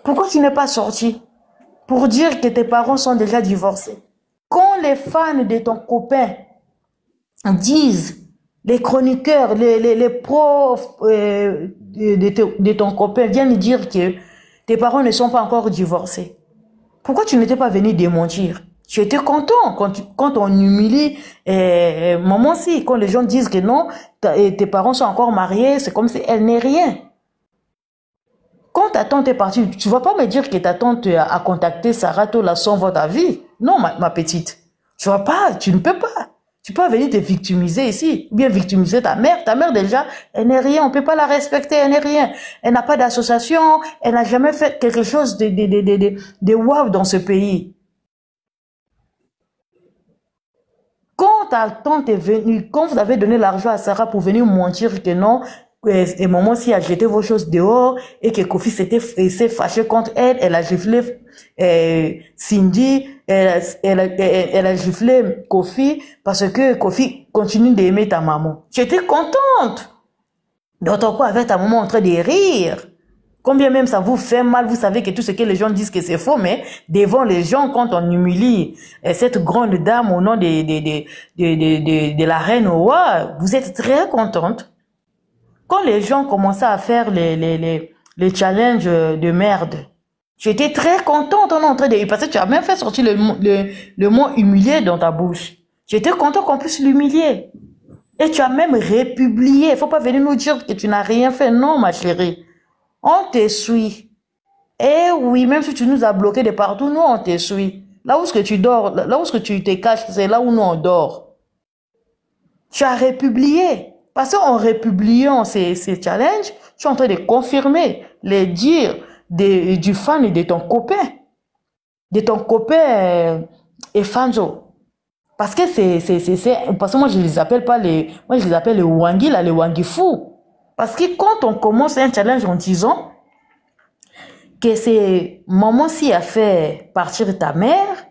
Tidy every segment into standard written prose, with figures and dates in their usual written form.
Pourquoi tu n'es pas sorti pour dire que tes parents sont déjà divorcés? Quand les fans de ton copain disent, les chroniqueurs, les profs de ton copain viennent dire que tes parents ne sont pas encore divorcés, pourquoi tu n'étais pas venu démentir? Tu étais content quand on humilie maman si, quand les gens disent que non, tes parents sont encore mariés, c'est comme si elle n'est rien. Quand ta tante est partie, tu vas pas me dire que ta tante a contacté Sarah Tola sans votre avis. Non, ma petite. Tu vas pas, tu ne peux pas. Tu peux venir te victimiser ici, ou bien victimiser ta mère. Ta mère déjà, elle n'est rien, on peut pas la respecter, elle n'est rien. Elle n'a pas d'association, elle n'a jamais fait quelque chose de wow dans ce pays. Quand ta tante est venue, quand vous avez donné l'argent à Sarah pour venir mentir que non, et maman si a jeté vos choses dehors et que Kofi s'est fâché contre elle, elle a giflé Cindy, elle a giflé Kofi parce que Kofi continue d'aimer ta maman. Tu étais contente. D'autant quoi avec ta maman en train de rire. Combien même ça vous fait mal, vous savez que tout ce que les gens disent que c'est faux, mais devant les gens, quand on humilie cette grande dame au nom de la reine Owa, vous êtes très contente. Quand les gens commençaient à faire les challenges de merde, j'étais très contente en train de... Parce que tu as même fait sortir le mot humilié dans ta bouche. J'étais content qu'on puisse l'humilier. Et tu as même républié. Il ne faut pas venir nous dire que tu n'as rien fait. Non, ma chérie. On te suit. Eh oui, même si tu nous as bloqués de partout, nous, on te suit. Là où est-ce que tu dors, là où est-ce que tu te caches, c'est là où nous, on dort. Tu as républié. Parce qu'en républiant ces challenges, tu es en train de confirmer les dires du fan et de ton copain. De ton copain Efanjo. Parce que parce que moi, je les appelle pas moi, je les appelle les Wangi, là, les Wangi fous. Parce que quand on commence un challenge en disant que c'est maman si a fait partir ta mère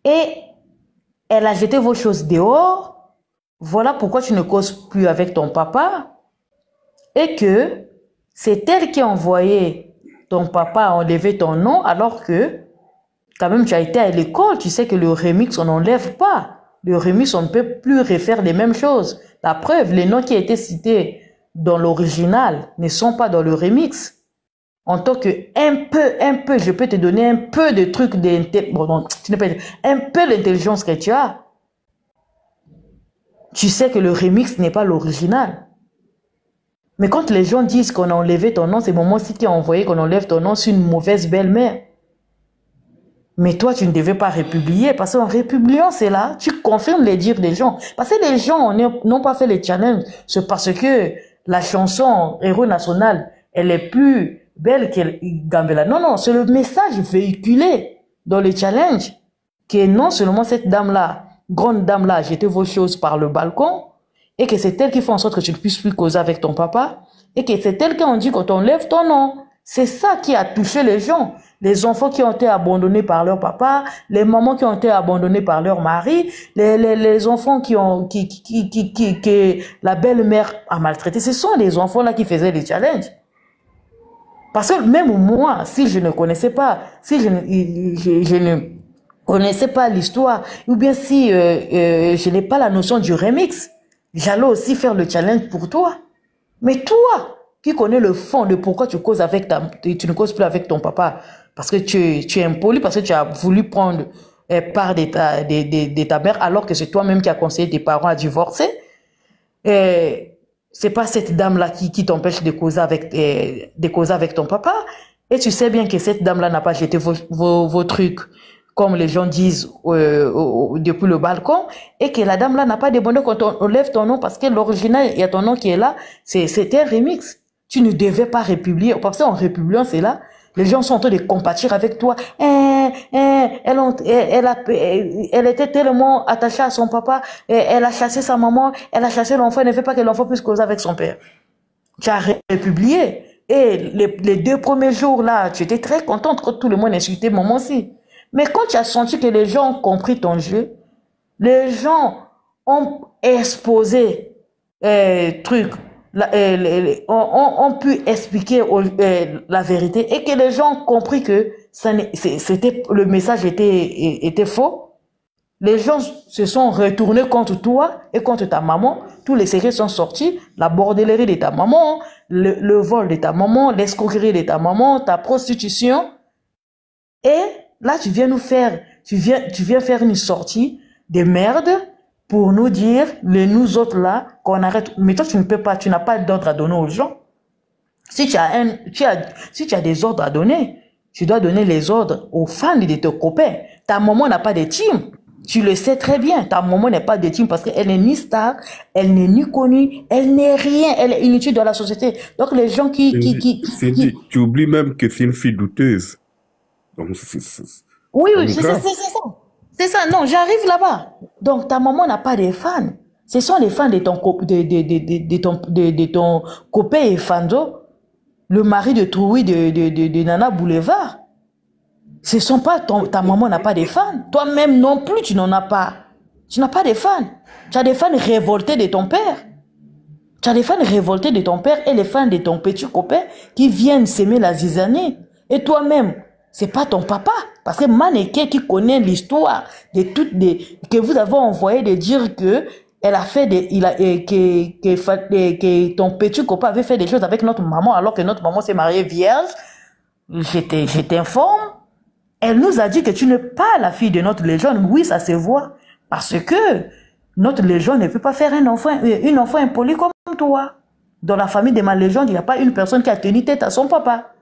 et elle a jeté vos choses dehors, voilà pourquoi tu ne causes plus avec ton papa et que c'est elle qui a envoyé ton papa à enlever ton nom alors que quand même tu as été à l'école, tu sais que le remix on n'enlève pas. Le remix on ne peut plus refaire les mêmes choses. La preuve, les noms qui étaient cités dans l'original ne sont pas dans le remix. En tant que un peu, je peux te donner un peu de trucs un peu l'intelligence que tu as. Tu sais que le remix n'est pas l'original. Mais quand les gens disent qu'on a enlevé ton nom, c'est moment si tu as envoyé qu'on enlève ton nom, c'est une mauvaise belle-mère. Mais toi, tu ne devais pas républier, parce qu'en républiant, c'est là, tu confirmes les dires des gens. Parce que les gens n'ont pas fait les challenges, c'est parce que la chanson Héros National, elle est plus belle que Gambela. Non, non, c'est le message véhiculé dans les challenges, que non seulement cette dame-là, grande dame-là, a jeté vos choses par le balcon, et que c'est elle qui fait en sorte que tu ne puisses plus causer avec ton papa, et que c'est elle qui a dit qu'on t'enlève ton nom. C'est ça qui a touché les gens. Les enfants qui ont été abandonnés par leur papa, les mamans qui ont été abandonnées par leur mari, les enfants que la belle-mère a maltraité. Ce sont les enfants-là qui faisaient les challenges. Parce que même moi, si je ne connaissais pas, si je ne connaissais pas l'histoire, ou bien si je n'ai pas la notion du remix, j'allais aussi faire le challenge pour toi. Mais toi, qui connais le fond de pourquoi tu causes tu ne causes plus avec ton papa, parce que tu es impoli, parce que tu as voulu prendre part de ta mère, alors que c'est toi-même qui as conseillé tes parents à divorcer. C'est pas cette dame-là qui t'empêche de causer avec ton papa. Et tu sais bien que cette dame-là n'a pas jeté vos trucs, comme les gens disent depuis le balcon, et que la dame-là n'a pas demandé quand on lève ton nom, parce que l'original, il y a ton nom qui est là, c'était un remix. Tu ne devais pas républier, parce qu'en républiant, c'est là, les gens sont en train de compatir avec toi. Elle était tellement attachée à son papa, elle a chassé sa maman, elle a chassé l'enfant, elle ne veut pas que l'enfant puisse causer avec son père. Tu as républié. Et les 2 premiers jours là, tu étais très contente quand tout le monde insultait maman aussi. Mais quand tu as senti que les gens ont compris ton jeu, les gens ont exposé trucs. ont pu expliquer la vérité et que les gens ont compris que le message était faux. Les gens se sont retournés contre toi et contre ta maman. Tous les secrets sont sortis. La bordellerie de ta maman, le vol de ta maman, l'escroquerie de ta maman, ta prostitution. Et là, tu viens faire une sortie de merde pour nous dire, nous autres là, qu'on arrête. Mais toi, tu ne peux pas, tu n'as pas d'ordre à donner aux gens. Si tu as des ordres à donner, tu dois donner les ordres aux fans de tes copains. Ta maman n'a pas de team. Tu le sais très bien, ta maman n'est pas de team parce qu'elle n'est ni star, elle n'est ni connue, elle n'est rien, elle est inutile dans la société. Donc les gens Cindy, tu oublies même que c'est une fille douteuse. Donc, oui, c'est ça. C'est ça, non, j'arrive là-bas. Donc ta maman n'a pas de fans. Ce sont les fans de ton copain et Fando, le mari de Troui de Nana Boulevard. Ce sont pas ta maman n'a pas de fans. Toi-même non plus, tu n'en as pas. Tu n'as pas de fans. Tu as des fans révoltés de ton père. Tu as des fans révoltés de ton père et les fans de ton petit copain qui viennent s'aimer la zizanie. Et toi-même, c'est pas ton papa. Parce que Maneke qui connaît l'histoire de toutes que vous avez envoyé de dire que elle a fait que ton petit copain avait fait des choses avec notre maman alors que notre maman s'est mariée vierge. Je t'informe. Elle nous a dit que tu n'es pas la fille de notre légende. Oui, ça se voit. Parce que notre légende ne peut pas faire un enfant impoli comme toi. Dans la famille de ma légende, il n'y a pas une personne qui a tenu tête à son papa.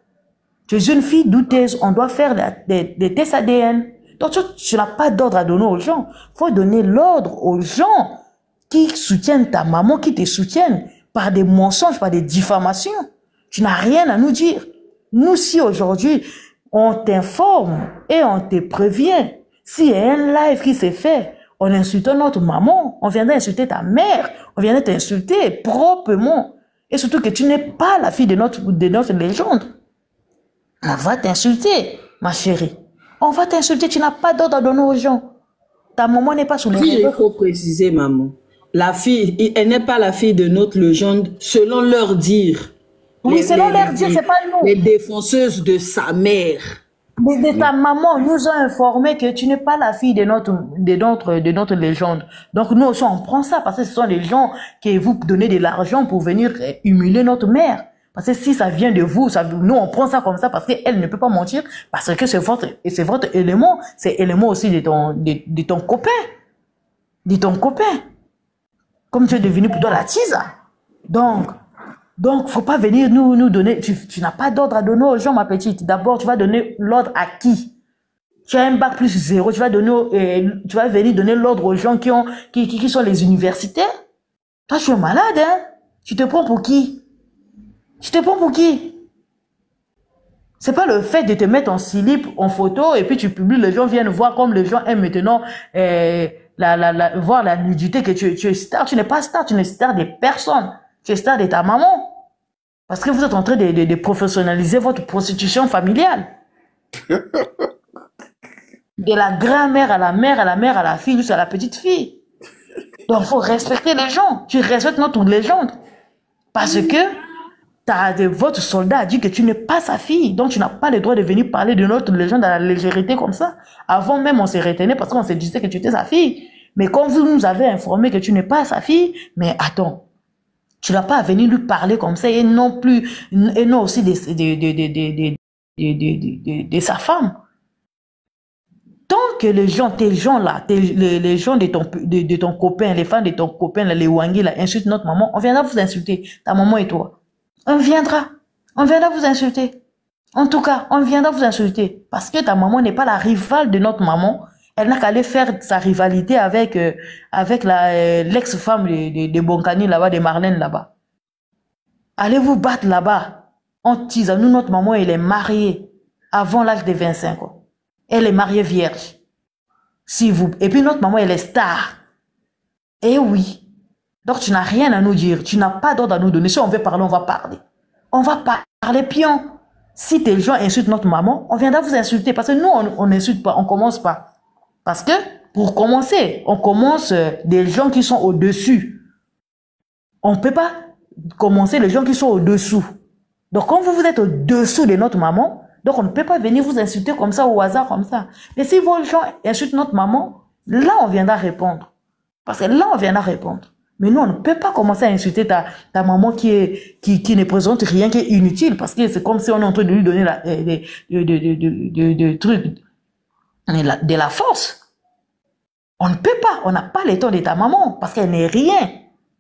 Tu es une fille douteuse. On doit faire des tests ADN. Donc, tu n'as pas d'ordre à donner aux gens. Il faut donner l'ordre aux gens qui soutiennent ta maman, qui te soutiennent par des mensonges, par des diffamations. Tu n'as rien à nous dire. Nous, si aujourd'hui, on t'informe et on te prévient. S'il y a un live qui s'est fait, on insulte notre maman, on viendrait insulter ta mère, on viendrait t'insulter proprement. Et surtout que tu n'es pas la fille de notre légende. On va t'insulter, ma chérie. On va t'insulter, tu n'as pas d'ordre à donner aux gens. Ta maman n'est pas sous les réseaux. Il faut préciser, maman. La fille, elle n'est pas la fille de notre légende, selon leur dire. Oui, selon leur dire, c'est pas nous. Les défenseuses de sa mère. De ta maman nous a informé que tu n'es pas la fille de notre légende. Donc nous aussi, on prend ça parce que ce sont les gens qui vous donnent de l'argent pour venir humilier notre mère. Parce que si ça vient de vous, nous on prend ça comme ça parce qu'elle ne peut pas mentir, parce que c'est votre élément, c'est élément aussi de ton copain. De ton copain. Comme tu es devenu pour toi la tisa. Donc, faut pas venir nous donner, tu n'as pas d'ordre à donner aux gens, ma petite. D'abord, tu vas donner l'ordre à qui? Tu as un bac plus 0, tu vas venir donner l'ordre aux gens qui sont les universitaires. Toi, tu es malade, hein? Tu te prends pour qui? Tu te prends pour qui? C'est pas le fait de te mettre en slip, en photo, et puis tu publies, les gens viennent voir comme les gens aiment maintenant, voir la nudité que tu es star. Tu n'es pas star, tu n'es star des personnes. Tu es star de ta maman. Parce que vous êtes en train de professionnaliser votre prostitution familiale. De la grand-mère à la mère, à la mère, à la fille, jusqu'à la petite fille. Donc, il faut respecter les gens. Tu respectes notre légende. Parce que votre soldat a dit que tu n'es pas sa fille. Donc, tu n'as pas le droit de venir parler de notre légende à la légèreté comme ça. Avant même, on s'est retenu parce qu'on se disait que tu étais sa fille. Mais comme vous nous avez informé que tu n'es pas sa fille, mais attends. Tu n'as pas à venir lui parler comme ça et non aussi de sa femme. Tant que les gens là, les gens de ton copain, les fans de ton copain, les Wangi, là, insultent notre maman, on viendra vous insulter, ta maman et toi. On viendra vous insulter. En tout cas, on viendra vous insulter. Parce que ta maman n'est pas la rivale de notre maman. Elle n'a qu'à aller faire sa rivalité avec l'ex-femme de Bonkani là-bas, de Marlène là-bas. Allez vous battre là-bas. On tease. Nous, notre maman, elle est mariée avant l'âge de 25 ans. Elle est mariée vierge. Et puis notre maman, elle est star. Eh oui. Donc tu n'as rien à nous dire. Tu n'as pas d'ordre à nous donner. Si on veut parler, on va parler. On va parler pion. Si tes gens insultent notre maman, on viendra vous insulter. Parce que nous, on n'insulte pas, on commence pas. Parce que, pour commencer, on commence des gens qui sont au-dessus. On ne peut pas commencer les gens qui sont au-dessous. Donc, quand vous êtes au-dessous de notre maman, donc on ne peut pas venir vous insulter comme ça, au hasard, comme ça. Mais si vos gens insultent notre maman, là, on viendra répondre. Parce que là, on viendra répondre. Mais nous, on ne peut pas commencer à insulter ta maman qui ne présente rien, qui est inutile. Parce que c'est comme si on est en train de lui donner de la force. On ne peut pas. On n'a pas les temps de ta maman. Parce qu'elle n'est rien.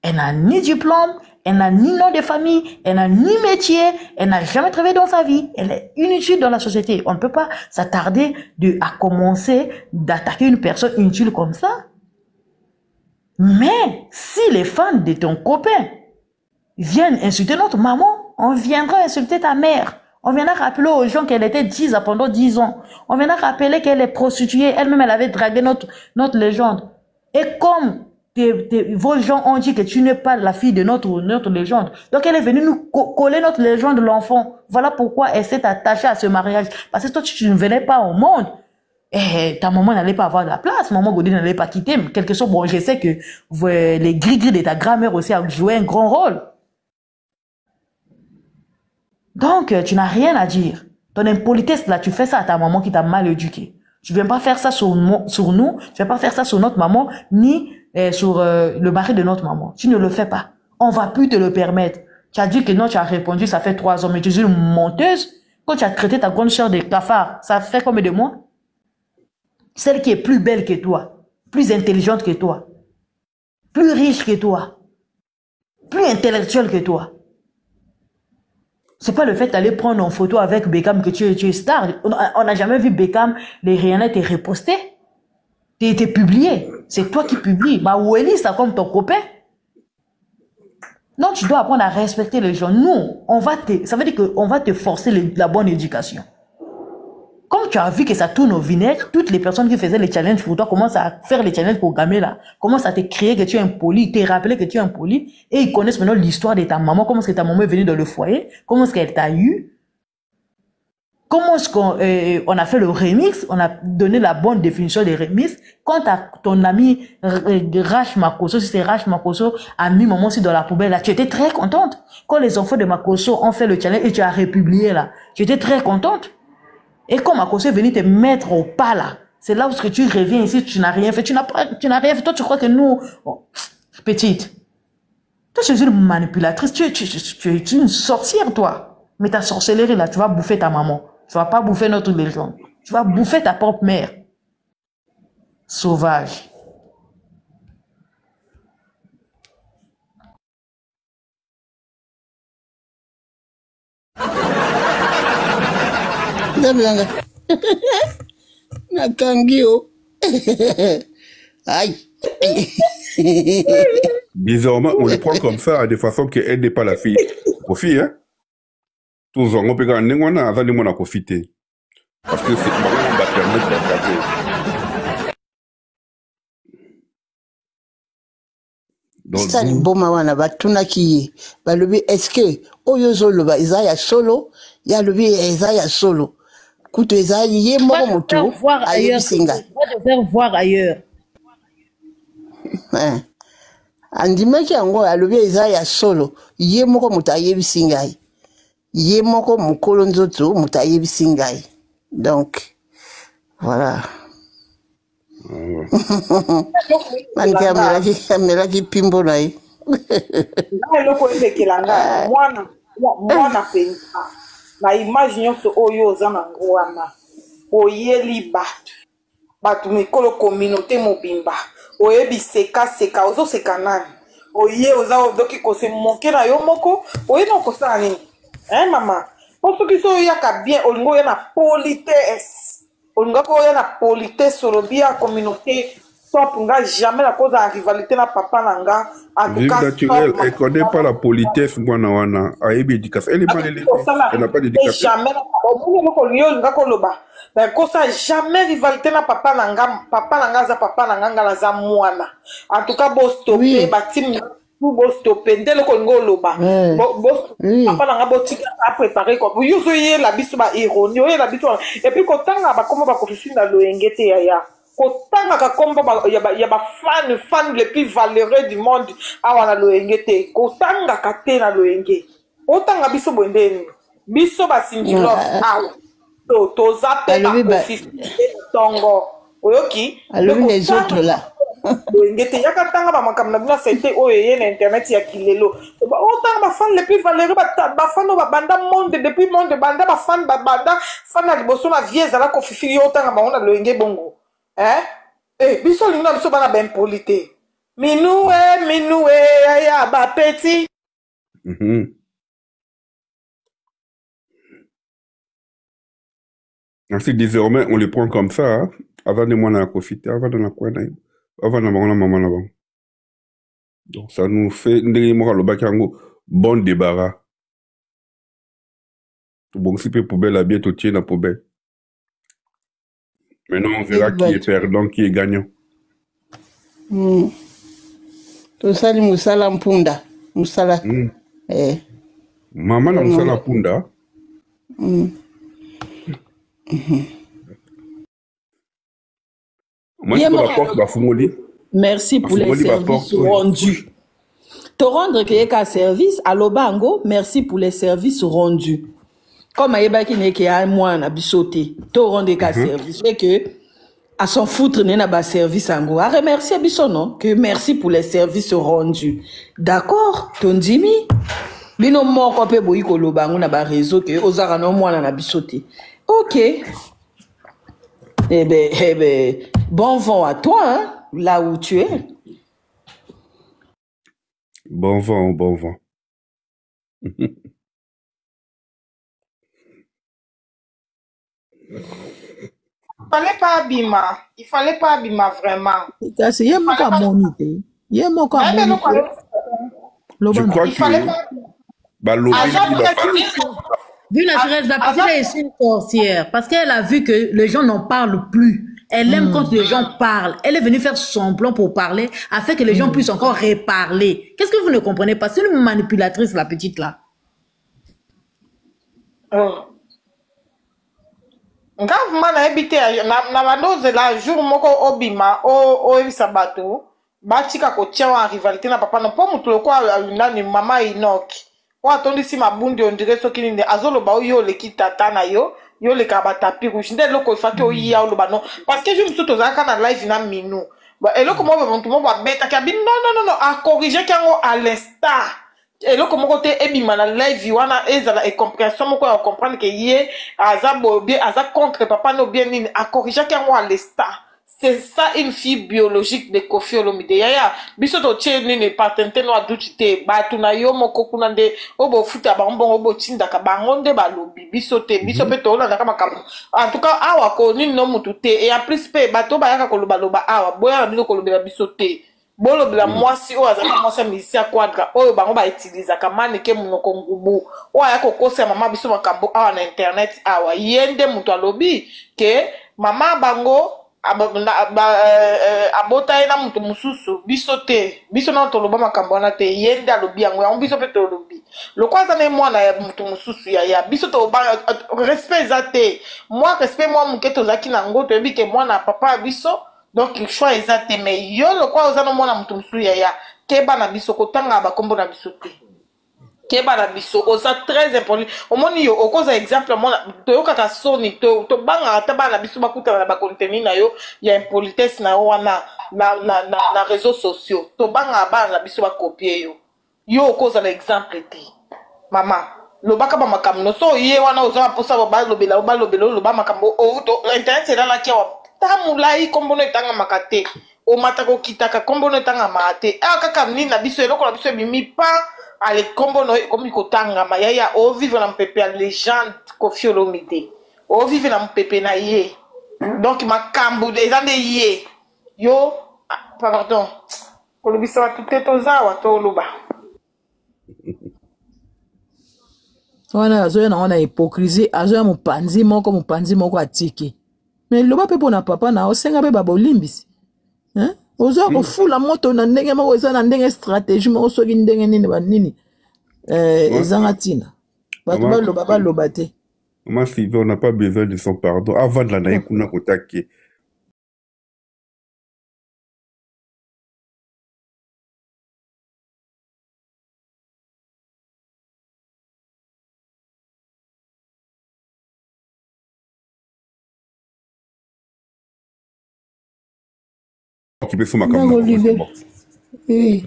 Elle n'a ni diplôme, elle n'a ni nom de famille, elle n'a ni métier, elle n'a jamais travaillé dans sa vie. Elle est inutile dans la société. On ne peut pas s'attarder à commencer d'attaquer une personne inutile comme ça. Mais si les fans de ton copain viennent insulter notre maman, on viendra insulter ta mère. On viendra rappeler aux gens qu'elle était 10 pendant 10 ans. On viendra rappeler qu'elle est prostituée. Elle-même, elle avait dragué notre légende. Et comme vos gens ont dit que tu n'es pas la fille de notre légende, donc elle est venue nous coller notre légende de l'enfant. Voilà pourquoi elle s'est attachée à ce mariage. Parce que toi, tu ne venais pas au monde. Et ta maman n'allait pas avoir de la place, maman Godin n'allait pas quitter, mais quelque chose, bon, je sais que les gris-gris de ta grand-mère aussi ont joué un grand rôle. Donc, tu n'as rien à dire. Ton impolitesse, là, tu fais ça à ta maman qui t'a mal éduqué. Tu ne viens pas faire ça sur nous, tu ne viens pas faire ça sur notre maman, ni sur le mari de notre maman. Tu ne le fais pas. On ne va plus te le permettre. Tu as dit que non, tu as répondu, ça fait 3 ans, mais tu es une menteuse. Quand tu as traité ta grande sœur de cafard, ça fait combien de mois? Celle qui est plus belle que toi, plus intelligente que toi, plus riche que toi, plus intellectuelle que toi. C'est pas le fait d'aller prendre en photo avec Beckham que tu es star. On n'a jamais vu Beckham, les rien été reposté. Tu été publié. C'est toi qui publies. Bah, Welly, ça comme ton copain. Non, tu dois apprendre à respecter les gens. Nous, ça veut dire qu'on va te forcer la bonne éducation. Comme tu as vu que ça tourne au vinaigre, toutes les personnes qui faisaient les challenges pour toi commencent à faire les challenges programmés là, commencent à te créer que tu es impoli, te rappeler que tu es impoli, et ils connaissent maintenant l'histoire de ta maman, comment est-ce que ta maman est venue dans le foyer, comment est-ce qu'elle t'a eu, comment est-ce qu'on a fait le remix, on a donné la bonne définition des remix. Quand ton ami Rach Makoso, si c'est Rach Makoso, a mis maman aussi dans la poubelle là, tu étais très contente. Quand les enfants de Makoso ont fait le challenge et tu as republié là, tu étais très contente. Et comme Makoso est venu te mettre au pas là, c'est là où tu reviens ici, tu n'as rien fait, tu n'as rien fait. Toi, tu crois que nous, oh, petite, toi, tu es une manipulatrice, tu es une sorcière, toi. Mais ta sorcellerie là, tu vas bouffer ta maman. Tu vas pas bouffer notre légende. Tu vas bouffer ta propre mère. Sauvage. Aïe. Bizarrement, on le prend comme ça, de façon qu'elle n'est pas la fille. Kofi, hein? Tous on peut gagner, on a avant de mon profiter. Parce que c'est maman va permettre d'engager. Ça ni boma wana batuna ki balobi est-ce que oyo zoloba eza ya solo ya lobi eza ya solo kuto eza ye moko moto ayebisinga faire voir ailleurs. andimaki yango alobi eza ya solo ye moko moto ayebisinga ye moko mokolo nzoto moto ayebisinga donc voilà. Manke amelaki pimbo na ye. Eloko ezekelanga mwana penza na image nyonso oyo oza nango wana oyeli bato mikolo communauté mobimba oyebi seka ozoseka nani oye oza odoki kose moke na yo moko oye na okosala nini mama po soki so oyaka bien olingo oya na politesse olingaka oya na politesse olobi ya communauté top nga jamais la cause de la rivalité na papa nanga vive naturel, elle connaît pas la politesse moi na wana ayebi éducation elle est mal élevée elle n'a pas d'éducation jamais nga koloba na kosa jamais rivalité na papa nanga za papa nanga na za mwana en tout cas bo stopper batim bo stopper ndele ko ngoloba bo papa nanga bo tika a préparer quoi yo so ye la biso ba ironie yo la biso et puis kotanga ba komo ba kofisinda loyengete ya kotanga ka kombo ya ba fan le plus valeureux du monde awa na loyenge te kotanga ka te na loyenge otanga biso bwendeni biso basinji love awa toza pe tongo oyoki les autres là ngete yaka tanga ba makamna bina c'était oyo ye na internet ya kilelo otanga ba fan le plus valeureux ba fan ba banda monde depuis monde banda ba fan na liboso na vie zala ko fifi yo tanga ba ona loyenge bongo biso linga biso bana ben polité minoué ya ba petit Ainsi, désormais, on les prend comme ça, hein? Avant de moi, on a profité, avant de la quoi, avant de la maman là-bas. Donc, ça nous fait, bon débarras. Bon, si peu poubelle, la bientôt tient la poubelle. Maintenant, on verra qui est perdant, qui est gagnant. Tout ça, c'est Moussala Mpunda. Moussala. Maman, la Moussala Mpunda. Merci pour les services rendus. Te rendre que service à l'Obango, merci pour les services rendus. Comme Aïba qui n'est qu'à moi, on a bisoté. Te rendre qu'à service. Fait que, à s'en foutre, n'est pas service en gros. À remercier Bissonon, que merci pour les services rendus. D'accord? Ton dimi? Bino mo ko pe boyi ko lobango na ba réseau que ozara no moi na bisoté. OK. Eh ben, bon vent à toi, hein, là où tu es. Bon vent. Il fallait pas abîmer vraiment. C'est y a mon cas monité. Y a mon cas monité. Je crois qu'il fallait pas. Vu la jeunesse, la petite est une sorcière parce qu'elle a vu que les gens n'en parlent plus. Elle aime quand les gens parlent. Elle est venue faire son plan pour parler afin que les gens puissent encore reparler. Qu'est-ce que vous ne comprenez pas? C'est une manipulatrice, la petite là. Ngavuma na ebite na bandoze la jour moko obima o ebisabato batika ko tia en rivalité na papa no po mutu lokwa nani mama Inoki wa tondisi mabundi on dirait soki ninde azoloba yo le kitata na yo le kabata pirouche nde loko ifaki o ya lo bano parce que je me suis tozaka na live na minu ba eloko mo ba mutu mo ba beta ka bi non a corriger kango à l'instant. Et là, comme côté ebima na live wana ezala et compréhension moko ya comprendre que yé azabo bien aza contre papa no bien ni a corriger kango à l'instant. C'est ça une fille biologique de Koffi Olomide. Yaya biso to tche ni patente no adutite ba tuna yo moko kuna nde obo futa ba mbongo obo tinda ka bangonde ba lobi biso te biso pe to na kama kama. En tout cas awa ko ni no mutu te et en plus pe bato ba yaka ko loba awa boya biso ko loba biso te. Bolo bila mwasi o azaka mwasi misia quadra oyo bango ba utiliser ka maneke munoko ngubu o aya ko kosa mama biso makambo awa na internet awa yende mutu alobi ke mama bango abota ena mutu mususu biso te biso na toloba makambo na te yende alobi yango yango biso pe tolobi lokwaza na mwana ya mutu mususu ya biso to ba respect zate moi respect moi muketo zaki na ngoto ebi ke mwana papa biso. Donc il choix exact mais yo le quoi ozana mona mutu musu ya keba na biso kotanga ba kombo na biso te keba na biso oza très important omoni yo okoza exemple mona to yo kaka soni to banga ata ba na biso bakuta na ba contenu na yo ya impolitesse na wana na réseaux sociaux to banga ba na biso ba copier yo okoza na exemple te mama lobaka ba makamno so ye wana oza posa ba lobela ba makambo o to internet c'est dans la kia tamulai kombono etanga makate o matako kitaka kombono etanga mate kaka nina biso eloko na biso bimi pa ale kombono komi kotanga mayaya o vivre na mpepe ya légende Koffi Olomide o vivre na mpepe na ye donc makambo eza nde ye yo pardon kolobisa watu te tozawa toloba wana azoya na wana hypocrisie azoya mopanzi moko atiki. Mais le papa na papa na osenga be babo limbisi. Hein? Ozo ko fula moto na ndenge moko eza na ndenge stratégie moko soki ndenge nini ba nini. Ezanga tina. Bato ba loba te. Maman Sylvie, on n'a pas besoin de son pardon avant de la naïkuna kotaki. Tu peux faire ma caméra. Oui.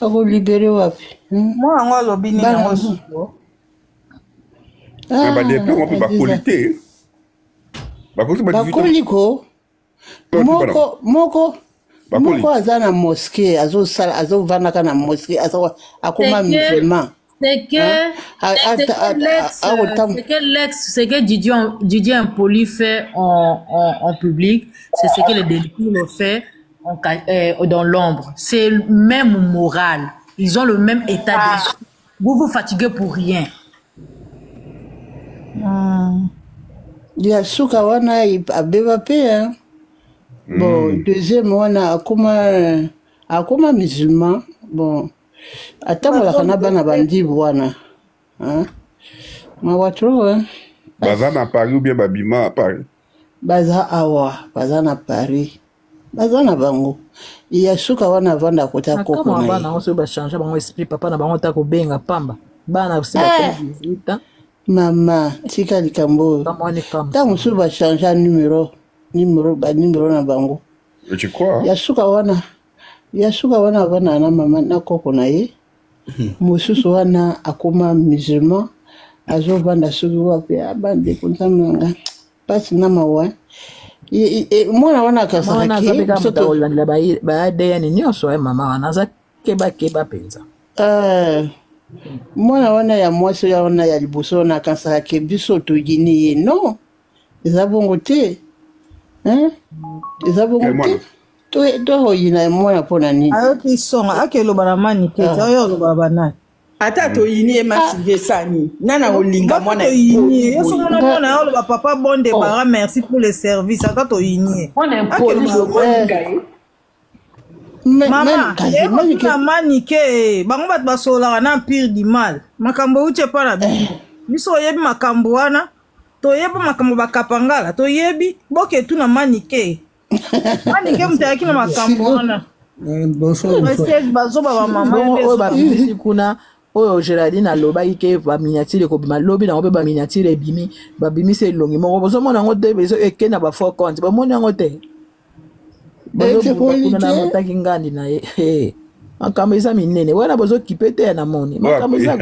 Ako libéré wapi. Moi ngo lobi ni ngo suko. Bah les plans on peut pas qualité. Bakoliko. Moko azana mosquée, azo vanaka na mosquée, akoma musulman. C'est que Didier Impoli fait en public, c'est ce que les délinquants le fait dans l'ombre. C'est le même moral. Ils ont le même état d'esprit. Vous vous fatiguez pour rien. Ya suka wana abeba pe hein. Bon, deuxième wana akoma musulman. Bon, attends la kana bana bandi wana. Hein? Ma watro hein. Baza na Paris ou bien babima à Paris. Baza na Paris. Baza na bango. Ya suka wana vanda kota koko na. Comment bana on se ba changer bango esprit papa na bango ta ko benga pamba. Bana se ba 18 ans. Mama, tika likambo. Tango su ba changer numéro na bango. Et tu crois? Yasuka wana wana na mama na koko na ye. Mususu wana akoma musulman. Azo banda suki wapi abande kuntamanga. Pasi na mawa. Mwana wana kasaka ke. Soto la ba de ni nyoso mama wana za keba penza. Mwana wana ya mwasi ya wana ya liboso na kansaka ke biso to yini ye non ezabongo te hein ezabongo te to yina mwana pona nini ayo kisonga akelo baramani ke ayo lo babana ata to yini e masive sani nana olinga mwana yini yo so mwana yo lo papa bonde bara merci pour le service ata to yini on est poli Mama, na manike bango bat basola na pire du mal. Makambo uche pa na biso yebi makambo wana. To yebi makambo bakapangala. To yebi boke tu na manike. Manike mutaki na makambo wana. Bonsoir. Bazo ba mama oyo ba bisi kuna oyo Geraldine aloba ike ba miniature ko bima lobi na obe ba miniature bimi ba bimi se longi mo bozo mona ngote bezo ekena ba fort compte ba mona ngote. Kuna motaki ngandi na ye makambo eza minene wana bozo kipete na moni makambo eza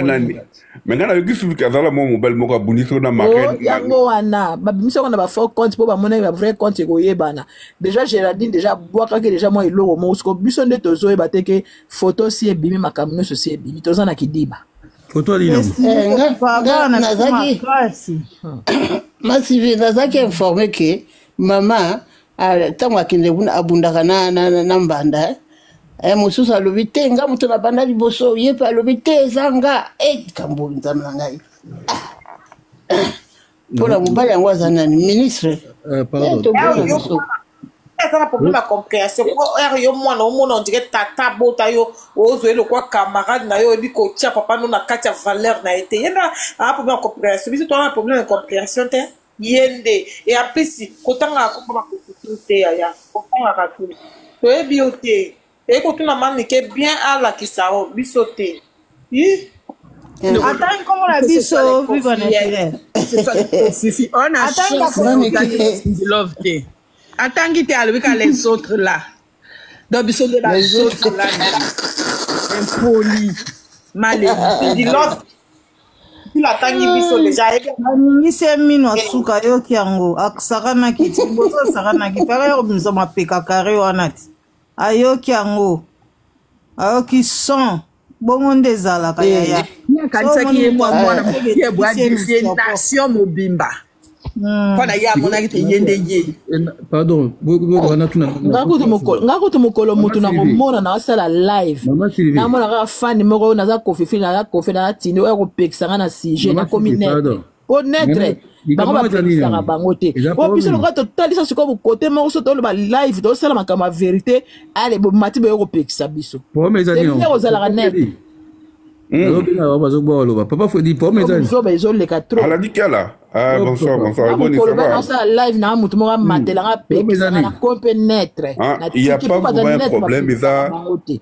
menga na yokisu kazala mo mobile moko abuniso na marraine yango wana babimiso kona ba faux compte po ba mona ba vrai compte ko yebana déjà Geraldine déjà boaka ke déjà moi iloko mo usko biso nde tozo yeba teke photo si ebimi makambo nyonso si ebimi toza na kidiba photo lino nazaki masivi nazaki informé que maman tango akende abundaka na mbanda mususu alobi te nga moto na banda liboso ye pe alobi te ezanga kambo nzambe na ngai mpona mobali yango aza nani ministre eza na problème ya compréhension yo mwana omona ondire tata bota yo ozoye lokwa camarade na yo oyebi kotia papa no na kati ya valeur na ye te ye na problème ya compréhension biso toana problème ya compréhension te yende et apesi kotanga akoma bakokutu te yaya kotanga tu toyebi yo te ekotuna manike bien alakisa o biso te Attends, comment la biso vivre naturel. Suffit. On a chance de love te. Attends qu'il t'ait avec les autres là. Donc biso de la autres là. Impoli. Malé. Di love. La tangi biso déjà. Ni se mino suka yo kiango. Aksarana kiti. Bozo sarana kiti. Para yo biso mapeka kare wanati. Ayo kiango. Ayo ki son. Bongo ndezala kaya. Kanisa ki mwana ye bwa nation mobimba. Kona ya mona ki yende ye. Pardon, ngakuti mokolo mutu na komona na sala live. Na mona ka fan moko na za kofifi na kofi na tini o ko pekisa na sujet na communauté. Connaître bango ba pekisa bango te. O biso lo ka totalisa siko bo côté moko so to ba live to sala makama vérité ale bo mati be ko pekisa biso. Po mezani on. Ko zala net. Papa faut dire pour mes amis. Elle a dit qu'elle a. Ah bonsoir. Bonne live na mutu mo matela nga pekisa na comprendre. Il y a pas vraiment problème mais ça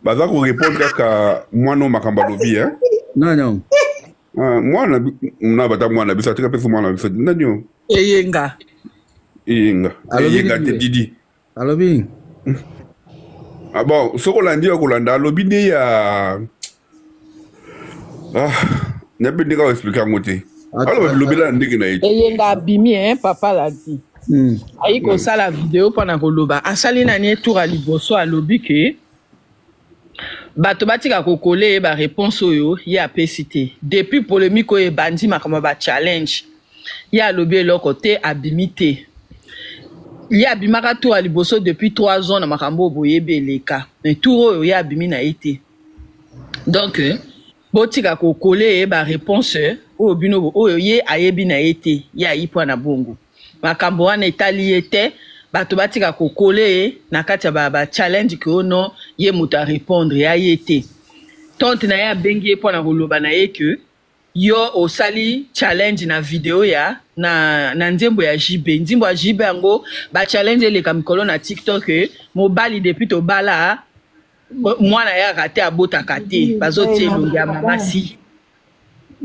baza ko répondre ka mwana makamba lobi hein. Non. Mwana na bata mwana bisa tika pesa mwana bisa ndanyo. Eyenga te Didi. Alobi. Ah bon, ce qu'on a dit à Kolanda, l'obédi à. Ah, n'a pas de quoi expliquer à côté. Alors, l'obédi là, n'est qu'il a été. Et yenga bimi, hein, papa l'a dit. Aïe, ko ça la vidéo pendant Koloba. Asali nani tour à liboso à lobby que. Bato batika kokole ba réponse oyo ya PCT. Depuis polémique oyo bandi makama ba challenge. Ya lobby leur côté abimité. Il a bimaka tour à liboso depuis 3 ans na makambo boyebe leka. Mais tour oyo ya bimi na été. Donc botika kokole ba réponse oyo bino oyo ye ayebi na été. Ya ipo na bongo. Makambo wana etali ete bato batika kokole na kati ya ba challenge ko no ye muta répondre ya yete tonte na ya bengi po na koloba na ye que yo osali challenge na video ya na nzembo ya JB nzimbo ya JB yango ba challenge le kamikolo na TikTok mobali depuis to bala mwana ya raté abota kate bazotie longi ya mamasi.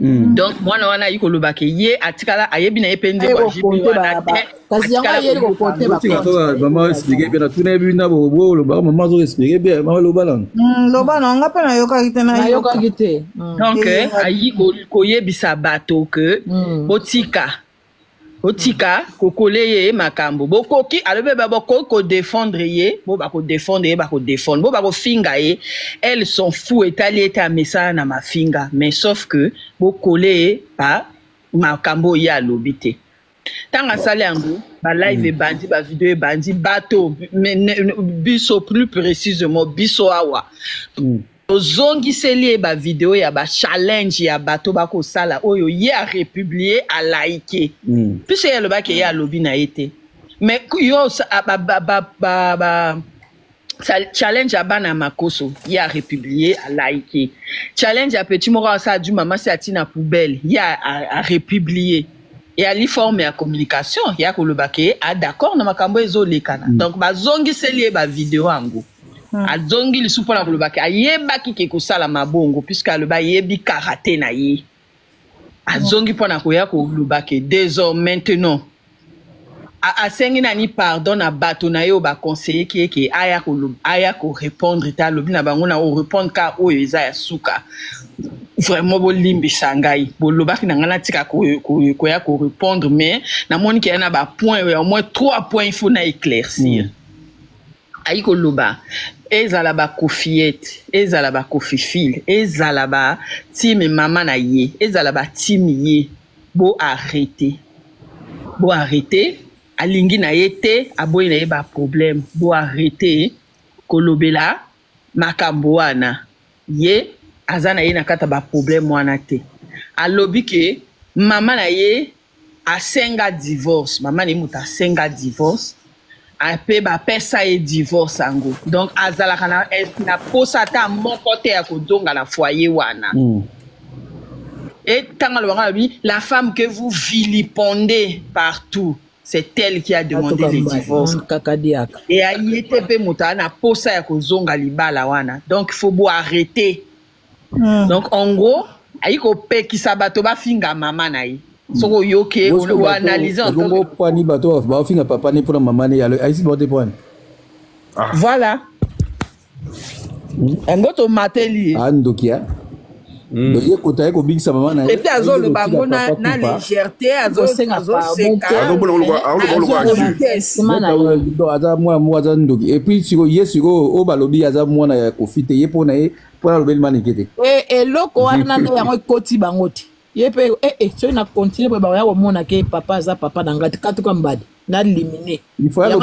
Donc moi na wana yiko lobake ye atikala ayebi na yepenze kwa jibi wana kasi yanga yeli ko porter ba ko maman expliquer bien tout na bina bo lo ba maman zo expliquer bien maman lo balan loba na nga pe na yoka kite na yoka kite donc ayi ko yebisa bato que otika kokole ye makambo bokoki alobe bako ko défendre ye bo bako défendre bo bako finga ye elles sont fous etali eta message na mafinga mais sauf que bokole pa makambo ya lobité tanga sale yango ba live bandi ba vidéo bandi bato biso plus précisément biso awa zongi seli ba vidéo ya ba challenge ya bato bako sala oyo ye a republier a liker puis ya le ba ke ya lobby na été mais yo ba challenge ya bana makoso ya republier a liker challenge ya petit moko sa du maman si atina poubelle ya a republier et à l'forme ya communication ya ko le ba ke a d'accord na makambo ezolekana donc ba zongi seli ba vidéo ango azongi li supona kolobaki ayebaki ke kosala mabongo puisque aloba yebi karaté na ye azongi pona koya kolobaki désormais maintenant asengi nani pardon na bato na yo ba conseiller ki aya ko répondre ta lobi na bango na o répondre ka oyo eza ya suka vraiment bolimbisa ngai bolobaki na ngana tika koya ko répondre mais na moni ki na ba point au moins 3 points il faut na éclaircir aiko loba ezala ba Kofiette ezala ba Kofifil ezala ba team mama na ye ezala ba team ye bo arrêter alingi na yete aboyi na ye ba problème bo arrêter kolobela makambo wana ye azana ye na kata ba problème wana te alobi ke mama na ye asenga divorce mama ni muta asenga divorce ape ba pesa e divorce ango donc azalaka na posa ta moko te ya kodonga na foyer wana et tanga lo bangabi la femme que vous vilipendez partout c'est elle qui a demandé le divorce et ayete pe muta na posa ya kozonga libala wana donc il faut bo arrêter donc en gros ayiko pe kisabato ba finga mama na ye soko yoke ou analyser en tant que pani bato ba finga papa ni pour maman ni ici bote point voilà ngoto mateli andokia doye kota ko big sa maman na et puis azo le bango na légèreté azo senga do aza moi aza ndoki et puis siko yesiko o balobi aza mwana ya kofite ye pona ye pona lobeli manikete et loko wana ndo yango koti bangoti yepe so na continue ba ya komona ke papa za papa na ngati katuka mbadi na liminer il faut alo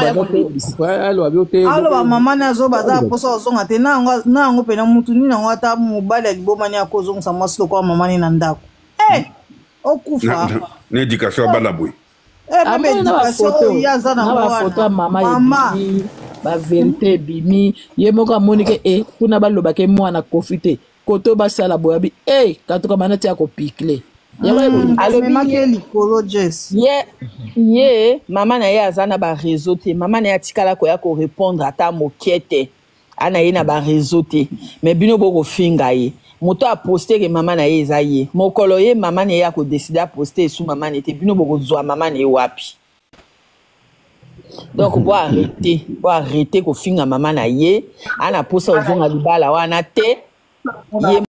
mama na zo baza poso zonga te na ngo pena mutu ni na ngata mobali liboma ni akozonga sa maslo kwa mama ni na ndako okufa na éducation bana boy baba éducation ya za na photo mama ba vérité bimi ye moko monike kuna baloba ke mwana kofite koto basala boyabi katuka manati ya kopikle ye mama na ye aza na ba réseau te mama na ye atikala koya ko répondre ata mokiete ana ye na ba réseau te mais bino boko finga ye moto a poster ke mama na ye eza ye mokolo ye mama na ye a ko décider a poster sous mama na te bino boko zwa mama na ye wapi Donc bo arrêter ko finga mama na ye ana posa ozonga libala wana te ye